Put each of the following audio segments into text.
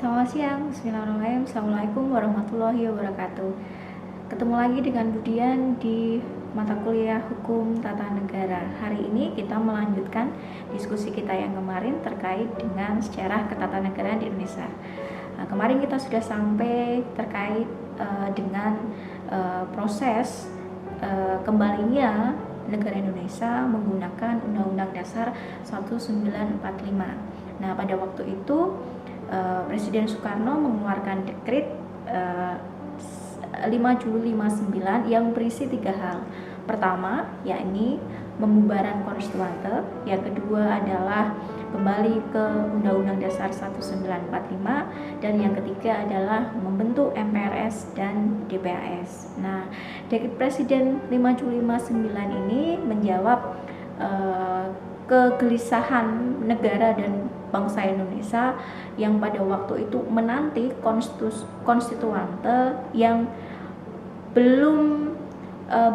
Selamat siang, bismillahirrahmanirrahim. Assalamualaikum warahmatullahi wabarakatuh. Ketemu lagi dengan Budian di mata kuliah Hukum Tata Negara. Hari ini kita melanjutkan diskusi kita yang kemarin terkait dengan sejarah ketatanegaraan di Indonesia. Kemarin kita sudah sampai terkait dengan proses kembalinya negara Indonesia menggunakan Undang-Undang Dasar 1945. Nah, pada waktu itu Presiden Soekarno mengeluarkan dekret 5 Juli 59 yang berisi 3 hal. Pertama, yakni pembubaran konstituante. Yang kedua adalah kembali ke Undang-Undang Dasar 1945, dan yang ketiga adalah membentuk MPRS dan DPAS. Nah, dekret Presiden 5 Juli 59 ini menjawab kegelisahan negara dan bangsa Indonesia yang pada waktu itu menanti konstituante yang belum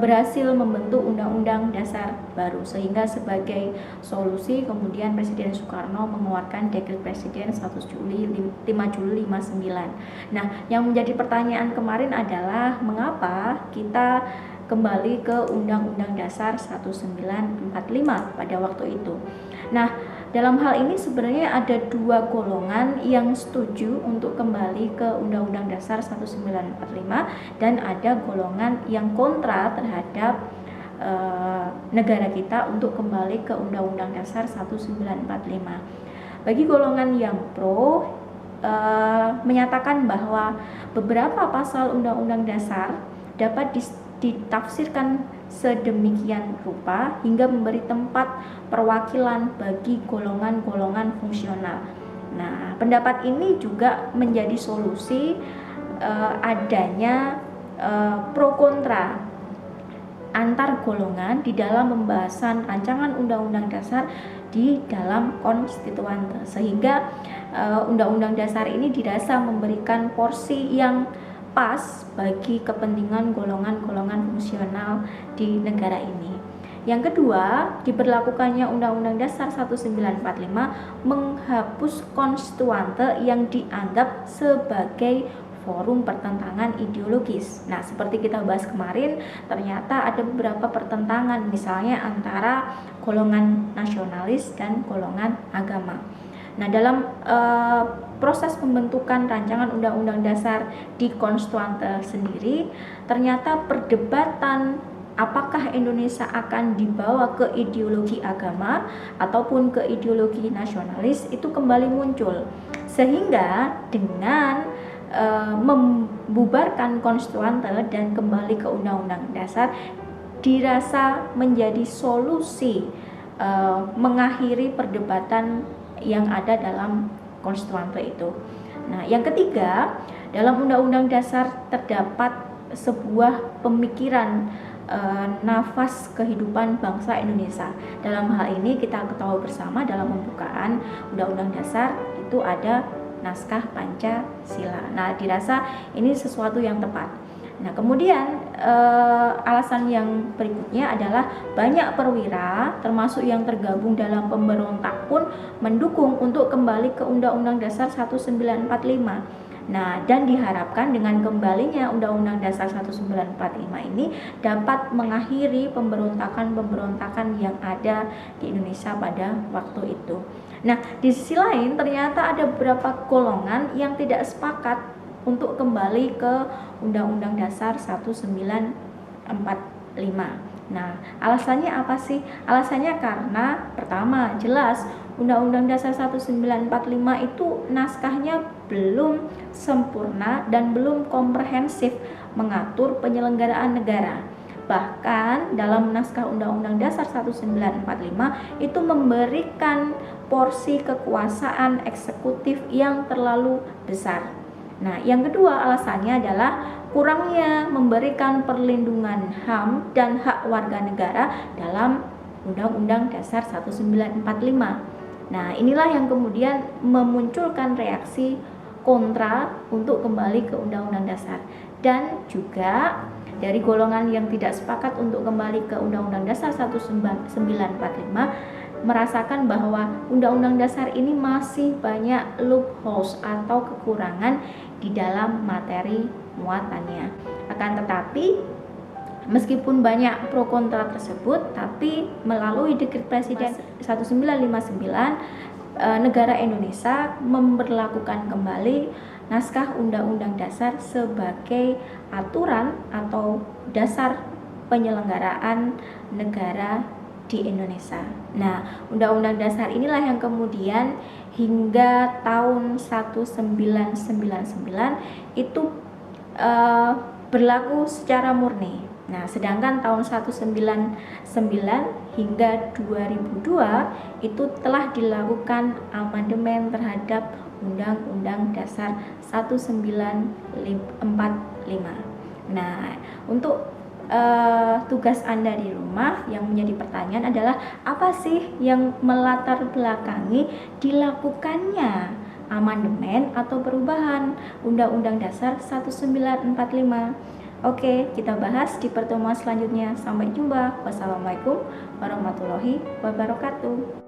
berhasil membentuk undang-undang dasar baru, sehingga sebagai solusi kemudian Presiden Soekarno mengeluarkan dekret Presiden 5 Juli 59. Nah, yang menjadi pertanyaan kemarin adalah mengapa kita kembali ke Undang-Undang Dasar 1945 pada waktu itu. Nah, dalam hal ini sebenarnya ada dua golongan yang setuju untuk kembali ke Undang-Undang Dasar 1945 dan ada golongan yang kontra terhadap negara kita untuk kembali ke Undang-Undang Dasar 1945. Bagi golongan yang pro menyatakan bahwa beberapa pasal Undang-Undang Dasar dapat ditafsirkan sedemikian rupa hingga memberi tempat perwakilan bagi golongan-golongan fungsional. Nah, pendapat ini juga menjadi solusi adanya pro kontra antar golongan di dalam pembahasan rancangan Undang-Undang Dasar di dalam konstituante, sehingga Undang-Undang Dasar ini dirasa memberikan porsi yang pas bagi kepentingan golongan-golongan fungsional di negara ini. Yang kedua, diberlakukannya Undang-Undang Dasar 1945 menghapus konstituante yang dianggap sebagai forum pertentangan ideologis. Nah, seperti kita bahas kemarin, ternyata ada beberapa pertentangan, misalnya antara golongan nasionalis dan golongan agama. Nah, dalam proses pembentukan rancangan Undang-Undang Dasar di konstituante sendiri, ternyata perdebatan apakah Indonesia akan dibawa ke ideologi agama ataupun ke ideologi nasionalis itu kembali muncul, sehingga dengan membubarkan konstituante dan kembali ke Undang-Undang Dasar dirasa menjadi solusi mengakhiri perdebatan yang ada dalam konstituante itu. Nah, yang ketiga, dalam Undang-Undang Dasar terdapat sebuah pemikiran nafas kehidupan bangsa Indonesia. Dalam hal ini kita ketahui bersama dalam pembukaan Undang-Undang Dasar itu ada naskah Pancasila. Nah, dirasa ini sesuatu yang tepat. Nah, kemudian alasan yang berikutnya adalah banyak perwira termasuk yang tergabung dalam pemberontak pun mendukung untuk kembali ke Undang-Undang Dasar 1945. Nah, dan diharapkan dengan kembalinya Undang-Undang Dasar 1945 ini dapat mengakhiri pemberontakan-pemberontakan yang ada di Indonesia pada waktu itu. Nah, di sisi lain ternyata ada beberapa golongan yang tidak sepakat untuk kembali ke Undang-Undang Dasar 1945. Nah, alasannya apa sih? Alasannya karena pertama, jelas Undang-Undang Dasar 1945 itu naskahnya belum sempurna dan belum komprehensif mengatur penyelenggaraan negara. Bahkan dalam naskah Undang-Undang Dasar 1945 itu memberikan porsi kekuasaan eksekutif yang terlalu besar. Nah, yang kedua alasannya adalah kurangnya memberikan perlindungan HAM dan hak warga negara dalam Undang-Undang Dasar 1945. Nah, inilah yang kemudian memunculkan reaksi kontra untuk kembali ke Undang-Undang Dasar. Dan juga dari golongan yang tidak sepakat untuk kembali ke Undang-Undang Dasar 1945 merasakan bahwa Undang-Undang Dasar ini masih banyak loopholes atau kekurangan di dalam materi muatannya. Akan tetapi meskipun banyak pro kontra tersebut, tapi melalui Dekret Presiden 1959 negara Indonesia memberlakukan kembali naskah Undang-Undang Dasar sebagai aturan atau dasar penyelenggaraan negara di Indonesia. Nah, Undang-Undang Dasar inilah yang kemudian hingga tahun 1999 itu berlaku secara murni. Nah, sedangkan tahun 1999 hingga 2002 itu telah dilakukan amandemen terhadap Undang-Undang Dasar 1945. Nah, untuk tugas Anda di rumah yang menjadi pertanyaan adalah apa sih yang melatar belakangi dilakukannya amandemen atau perubahan Undang-Undang Dasar 1945. Oke, kita bahas di pertemuan selanjutnya. Sampai jumpa. Wassalamualaikum warahmatullahi wabarakatuh.